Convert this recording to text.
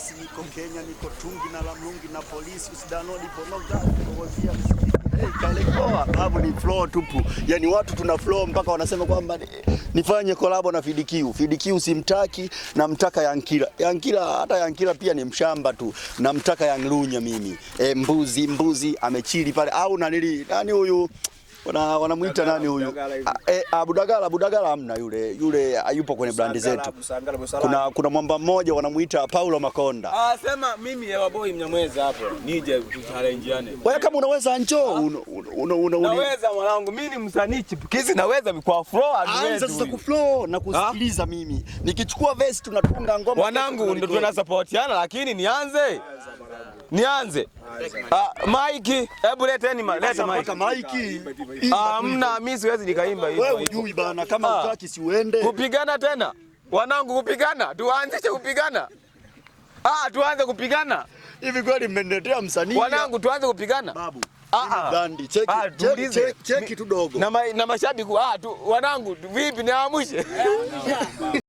Masasi, niko Kenya, niko Tungi na Lamlungi na polisi usidanodi ponoga kuwazia kalekoa babu ni flow tupu. Yani watu tuna flow mpaka wanasema kwamba nifanye collab na Fidikiu. Fidikiu simtaki, namtaka Yankila, hata Yankila pia ni mshamba tu. Namtaka Yanglunya mimi. Mbuzi amechili pale au nani huyu? Wanamuita nani huyu? Budagala hamna yule hayupo kwenye brandi zetu. Kuna mwamba mmoja wanamuita Paulo Makonda. Sema mimi ya Boy Mnyamwezi hapo nije tuchallengeane. Wewe kama unaweza njoo Naweza mwanangu, mimi ni msanii chipukizi, naweza kwa flow anza sasa ku flow na kusikiliza mimi. Nikichukua verse tunatunga ngoma. Wanangu ndio tuna supportiana, lakini nianze. Mike, hebu leta Mike. Hamna, mimi siwezi nikaimba hivyo. Wewe hujui bana, kama utaki si uende. Kupigana tena. Wanangu kupigana, tuanze kupigana. Tuanze kupigana. Hivi kweli mmeniletea msanii? Wanangu tuanze kupigana. Babu. Gandi, cheki tu dogo. Na mashabiki wanangu vipi niamshe?